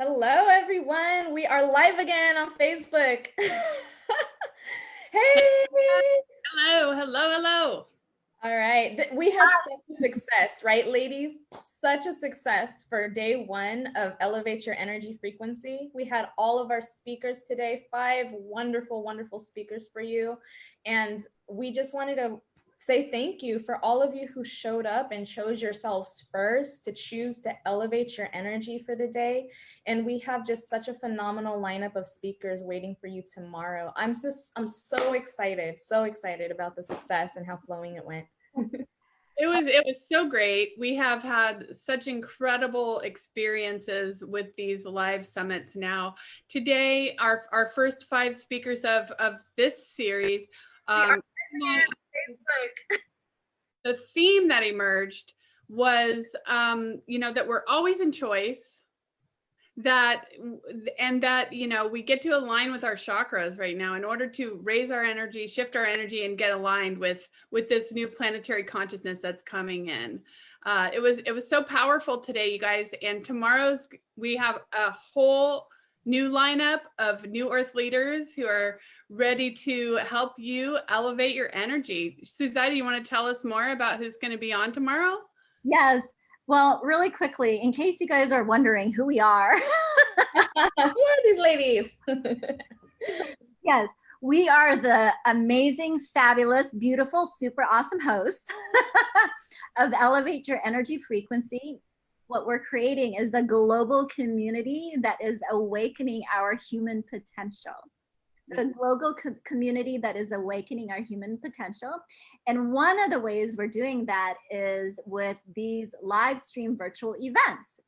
Hello, everyone. We are live again on Facebook. Hey. Hello, hello, hello. All right. We had such a success, right, ladies? Such a success for day one of Elevate Your Energy Frequency. We had all of our speakers today, 5 wonderful, wonderful speakers for you. And we just wanted to say thank you for all of you who showed up and chose yourselves first to choose to elevate your energy for the day. And we have just such a phenomenal lineup of speakers waiting for you tomorrow. I'm so excited about the success and how flowing it went. It was so great. We have had such incredible experiences with these live summits now. Today, our first 5 speakers of this series, Facebook. the theme that emerged was that we're always in choice. That we get to align with our chakras right now in order to raise our energy, shift our energy, and get aligned with this new planetary consciousness that's coming in. It was so powerful today, you guys. And tomorrow's we have a whole new lineup of new earth leaders who are ready to help you elevate your energy. Suzaida, you want to tell us more about who's going to be on tomorrow? Yes. Well, really quickly, in case you guys are wondering who we are. Who are these ladies? Yes, we are the amazing, fabulous, beautiful, super awesome hosts of Elevate Your Energy Frequency. What we're creating is a global community that is awakening our human potential. So a global community that is awakening our human potential. And one of the ways we're doing that is with these live stream virtual events.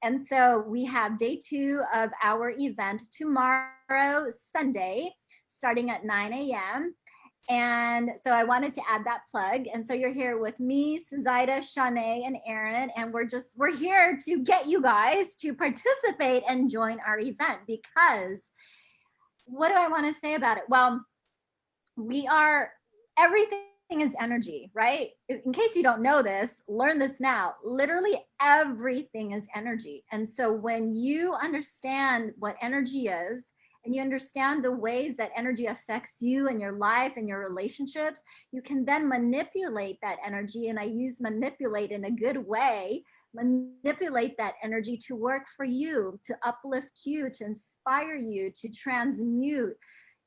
And so we have day 2 of our event tomorrow, Sunday, starting at 9 a.m. And so I wanted to add that plug. And so you're here with me, Suzaida, Shanae, and Aaron. And we're here to get you guys to participate and join our event, because what do I want to say about it? Well, everything is energy, right? In case you don't know this, learn this now. Literally everything is energy. And so when you understand what energy is, and you understand the ways that energy affects you and your life and your relationships, you can then manipulate that energy. And I use manipulate in a good way. Manipulate that energy to work for you, to uplift you, to inspire you, to transmute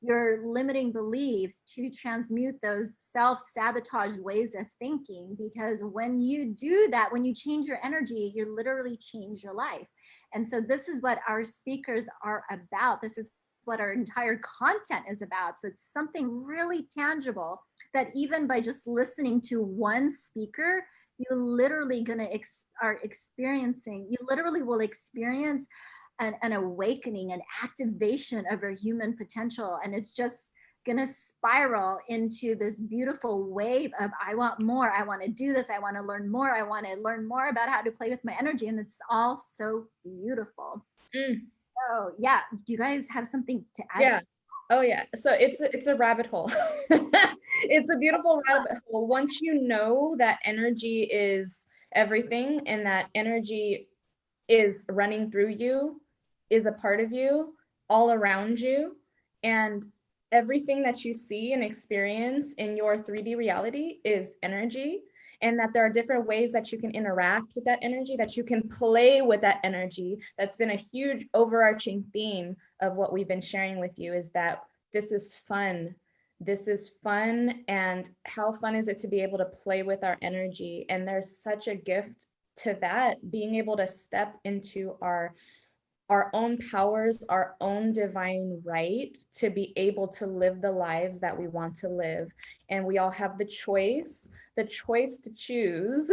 your limiting beliefs, to transmute those self-sabotage ways of thinking. Because when you do that, when you change your energy, you literally change your life. And so this is what our speakers are about. This is what our entire content is about. So it's something really tangible that even by just listening to one speaker, you literally you literally will experience an awakening, an activation of your human potential. And it's just going to spiral into this beautiful wave of, I want more, I want to do this, I want to learn more, I want to learn more about how to play with my energy. And it's all so beautiful. So yeah, do you guys have something to add? Yeah. Oh yeah. So it's a rabbit hole. It's a beautiful rabbit hole. Once you know that energy is everything, and that energy is running through you, is a part of you, all around you, and everything that you see and experience in your 3D reality is energy. And that there are different ways that you can interact with that energy, that you can play with that energy. That's been a huge overarching theme of what we've been sharing with you, is that this is fun. This is fun. And how fun is it to be able to play with our energy? And there's such a gift to that, being able to step into our own powers, our own divine right to be able to live the lives that we want to live. And we all have the choice to choose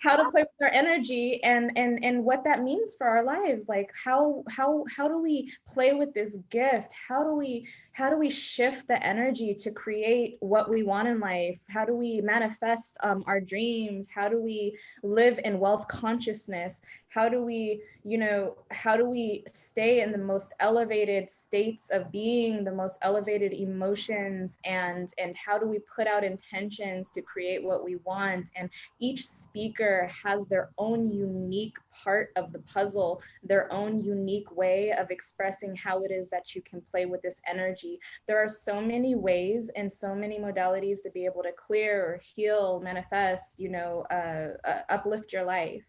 how to play with our energy, and what that means for our lives. Like how do we play with this gift? How do we shift the energy to create what we want in life? How do we manifest our dreams? How do we live in wealth consciousness? How do we stay in the most elevated states of being, the most elevated emotions, and how do we put out intention intentions to create what we want. And each speaker has their own unique part of the puzzle, their own unique way of expressing how it is that you can play with this energy. There are so many ways and so many modalities to be able to clear or heal, manifest, uplift your life.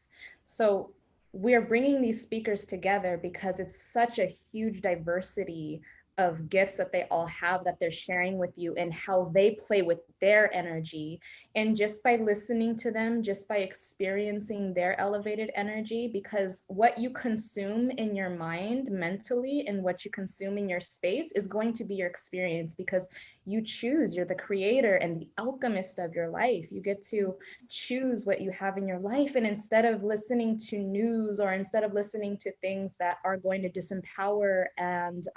So we're bringing these speakers together because it's such a huge diversity of gifts that they all have that they're sharing with you and how they play with their energy. And just by listening to them, just by experiencing their elevated energy, because what you consume in your mind mentally and what you consume in your space is going to be your experience, because you choose, you're the creator and the alchemist of your life. You get to choose what you have in your life. And instead of listening to news, or instead of listening to things that are going to disempower and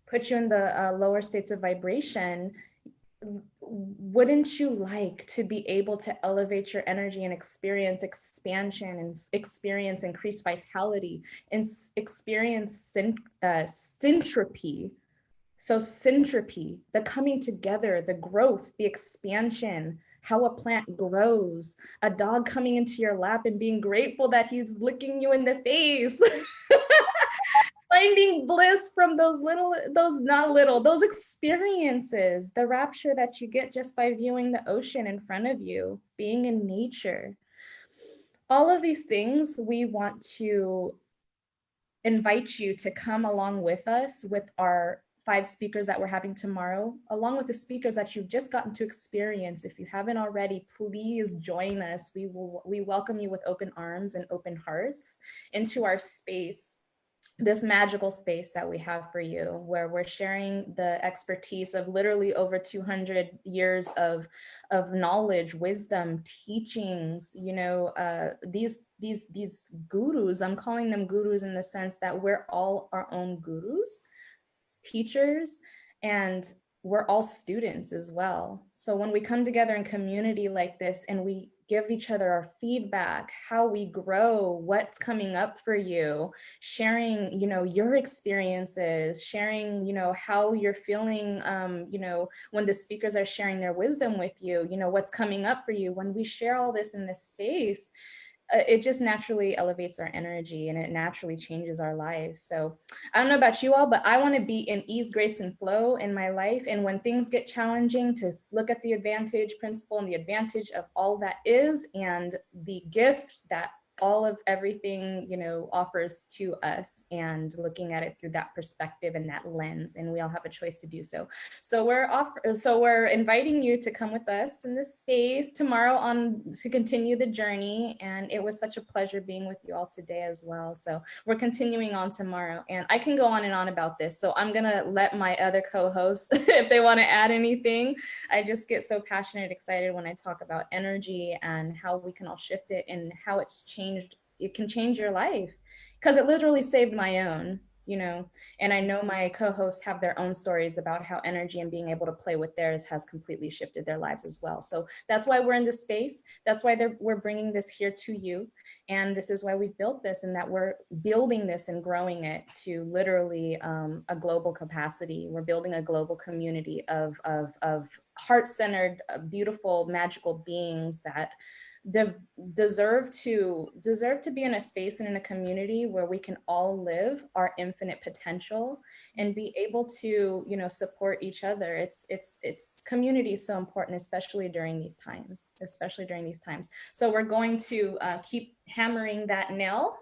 put you in the lower states of vibration, wouldn't you like to be able to elevate your energy and experience expansion and experience increased vitality and experience syntropy? So syntropy, the coming together, the growth, the expansion, how a plant grows, a dog coming into your lap and being grateful that he's licking you in the face. Finding bliss from those experiences, the rapture that you get just by viewing the ocean in front of you, being in nature. All of these things, we want to invite you to come along with us with our 5 speakers that we're having tomorrow, along with the speakers that you've just gotten to experience. If you haven't already, please join us. We welcome you with open arms and open hearts into our space, this magical space that we have for you, where we're sharing the expertise of literally over 200 years of knowledge, wisdom, teachings, these gurus. I'm calling them gurus in the sense that we're all our own gurus, teachers, and we're all students as well. So when we come together in community like this and we give each other our feedback, how we grow, what's coming up for you, sharing, your experiences, sharing, how you're feeling, when the speakers are sharing their wisdom with you, what's coming up for you. When we share all this in this space, it just naturally elevates our energy and it naturally changes our lives. So I don't know about you all, but I want to be in ease, grace, and flow in my life. And when things get challenging, to look at the advantage principle and the advantage of all that is, and the gift that all of everything, offers to us, and looking at it through that perspective and that lens. And we all have a choice to do so. So we're inviting you to come with us in this space tomorrow to continue the journey. And it was such a pleasure being with you all today as well. So we're continuing on tomorrow, and I can go on and on about this. So I'm going to let my other co-hosts, if they want to add anything. I just get so passionate, excited when I talk about energy and how we can all shift it and how it's changed. It can change your life, because it literally saved my own, and I know my co-hosts have their own stories about how energy and being able to play with theirs has completely shifted their lives as well. So that's why we're in this space. That's why we're bringing this here to you. And this is why we've built this, and that we're building this and growing it to literally a global capacity. We're building a global community of heart-centered, beautiful, magical beings that deserve to be in a space and in a community where we can all live our infinite potential and be able to, support each other. It's community is so important, especially during these times. So we're going to keep hammering that nail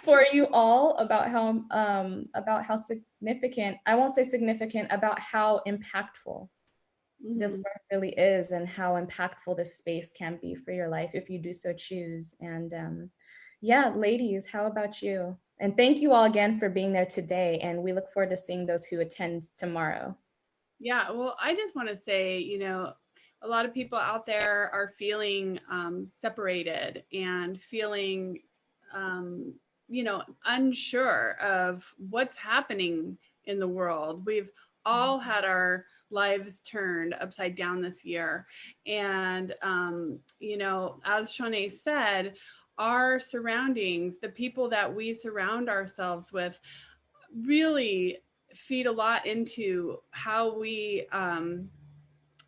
for you all about how significant, I won't say significant, about how impactful this work really is, and how impactful this space can be for your life if you do so choose. And ladies, how about you? And thank you all again for being there today, and we look forward to seeing those who attend tomorrow. Yeah, well, I just want to say, a lot of people out there are feeling separated and feeling unsure of what's happening in the world. We've all had our lives turned upside down this year. And, as Shanae said, our surroundings, the people that we surround ourselves with, really feed a lot into how we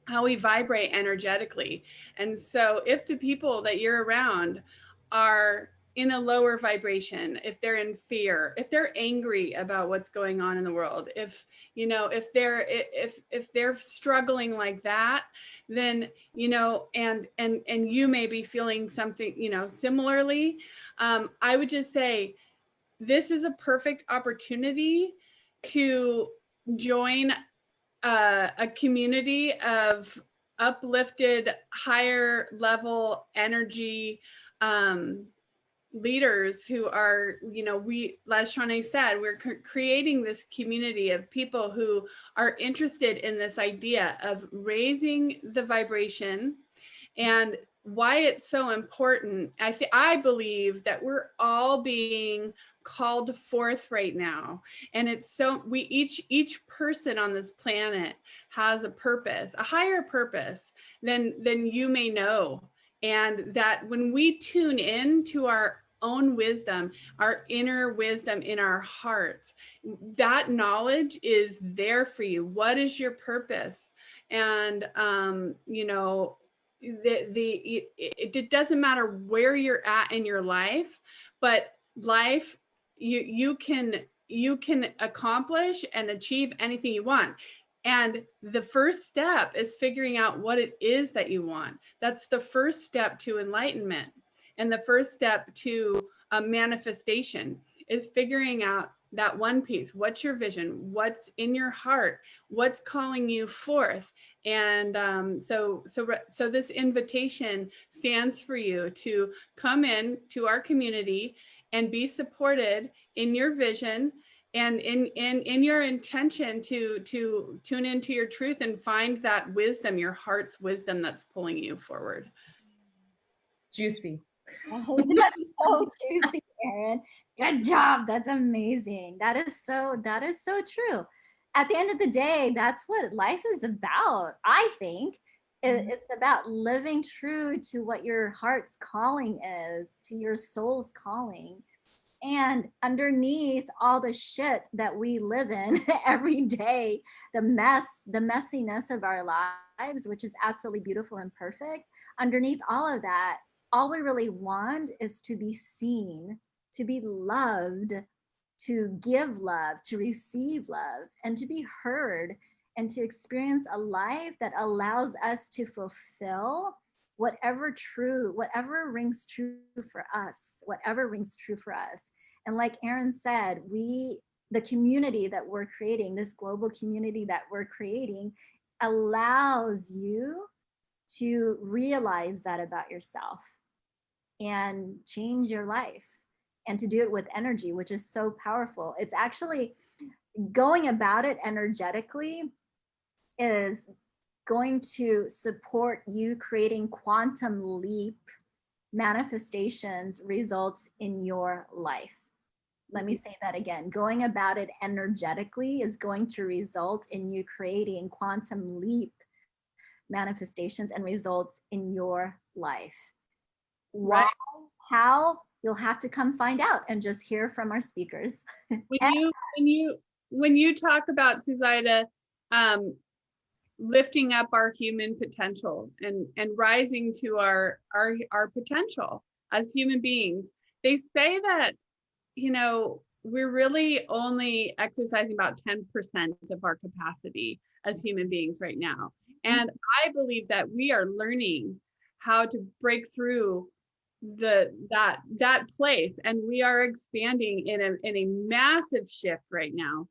how we vibrate energetically. And so if the people that you're around are in a lower vibration, if they're in fear, if they're angry about what's going on in the world, if you know, if they're struggling like that, then you know, and you may be feeling something, you know, similarly, I would just say this is a perfect opportunity to join a community of uplifted, higher level energy leaders who are, you know, we, as Shawnee said, we're creating this community of people who are interested in this idea of raising the vibration. And why it's so important, I believe that we're all being called forth right now, and it's so, we each person on this planet has a purpose, a higher purpose than you may know. And that when we tune in to our own wisdom, our inner wisdom in our hearts, that knowledge is there for you. What is your purpose? And you know, it doesn't matter where you're at in your life, but life, you can accomplish and achieve anything you want. And the first step is figuring out what it is that you want. That's the first step to enlightenment. And the first step to manifestation is figuring out that one piece. What's your vision? What's in your heart? What's calling you forth? And so this invitation stands for you to come in to our community and be supported in your vision and in your intention to tune into your truth and find that wisdom, your heart's wisdom that's pulling you forward. Juicy. Oh, that's so juicy, Erin. Good job. That's amazing. That is so true. At the end of the day, that's what life is about. I think it's about living true to what your heart's calling is, to your soul's calling. And underneath all the shit that we live in every day, the messiness of our lives, which is absolutely beautiful and perfect, underneath all of that, all we really want is to be seen, to be loved, to give love, to receive love, and to be heard, and to experience a life that allows us to fulfill whatever rings true for us, whatever rings true for us. And like Erin said, the community that we're creating, this global community that we're creating, allows you to realize that about yourself and change your life, and to do it with energy, which is so powerful. It's actually going about it energetically is going to support you creating quantum leap manifestations, results in your life. Let me say that again. Going about it energetically is going to result in you creating quantum leap manifestations and results in your life. Why? How? You'll have to come find out and just hear from our speakers. When you talk about, Suzaida, lifting up our human potential and rising to our potential as human beings, they say that, you know, we're really only exercising about 10% of our capacity as human beings right now. And I believe that we are learning how to break through that place, and we are expanding in a massive shift right now,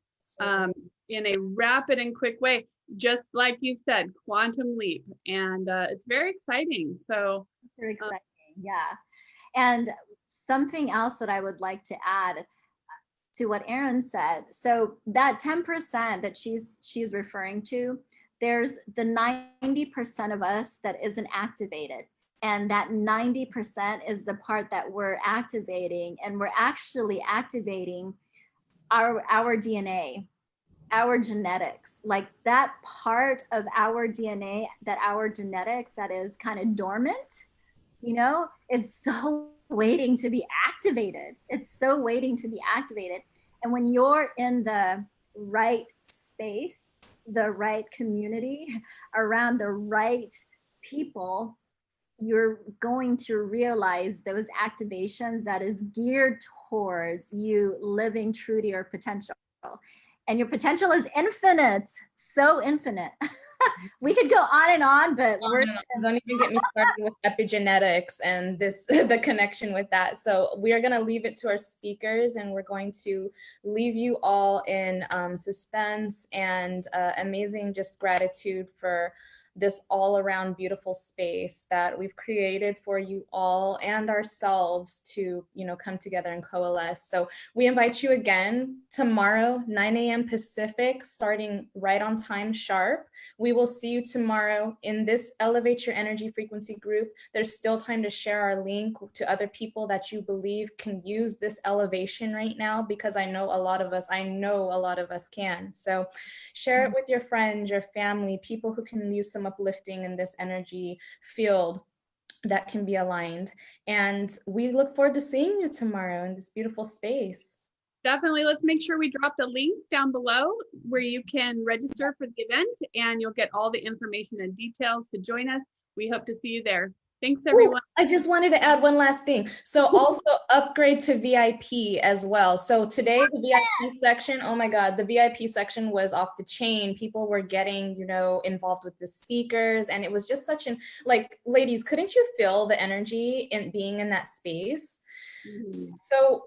in a rapid and quick way, just like you said, quantum leap. And it's very exciting. So very exciting. Yeah. And something else that I would like to add to what Erin said. So that 10% that she's referring to, there's the 90% of us that isn't activated. And that 90% is the part that we're activating, and we're actually activating our DNA, our genetics, like that part of our DNA, that our genetics that is kind of dormant, you know, it's so waiting to be activated. It's so waiting to be activated. And when you're in the right space the right community, around the right people, you're going to realize those activations that is geared towards you living true to your potential. And your potential is infinite, so infinite. We could go on and on, but we're Don't even get me started with epigenetics and this the connection with that. So we are going to leave it to our speakers, and we're going to leave you all in suspense and amazing just gratitude for this all around beautiful space that we've created for you all and ourselves to, you know, come together and coalesce. So we invite you again tomorrow, 9 a.m. Pacific, starting right on time sharp. We will see you tomorrow in this Elevate Your Energy Frequency group. There's still time to share our link to other people that you believe can use this elevation right now, because I know a lot of us can. So share it with your friends, your family, people who can use some uplifting in this energy field that can be aligned. And we look forward to seeing you tomorrow in this beautiful space. Definitely. Let's make sure we drop the link down below where you can register for the event, and you'll get all the information and details to join us. We hope to see you there. Thanks, everyone. Ooh, I just wanted to add one last thing. So also upgrade to VIP as well. So today the VIP section, oh my God, the VIP section was off the chain. People were getting, you know, involved with the speakers, and it was just such an, like, ladies, couldn't you feel the energy in being in that space? So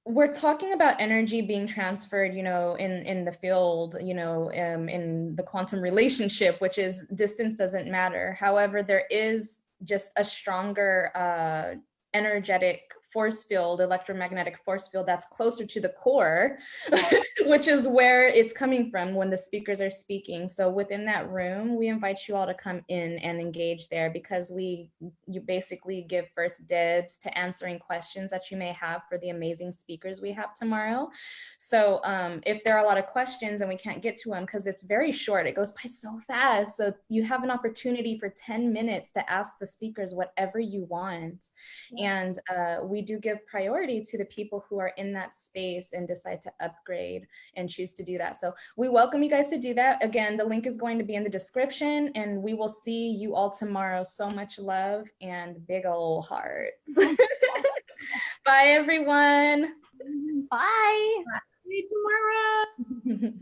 we're talking about energy being transferred, you know, in the field, you know, in the quantum relationship, which is distance doesn't matter. However, there is just a stronger energetic force field, electromagnetic force field that's closer to the core, which is where it's coming from when the speakers are speaking. So within that room, we invite you all to come in and engage there, because you basically give first dibs to answering questions that you may have for the amazing speakers we have tomorrow. So if there are a lot of questions and we can't get to them because it's very short, it goes by so fast. So you have an opportunity for 10 minutes to ask the speakers whatever you want. And we do give priority to the people who are in that space and decide to upgrade and choose to do that. So we welcome you guys to do that. Again, the link is going to be in the description, and we will see you all tomorrow. So much love and big ol' hearts. Bye, everyone. Bye. See you tomorrow.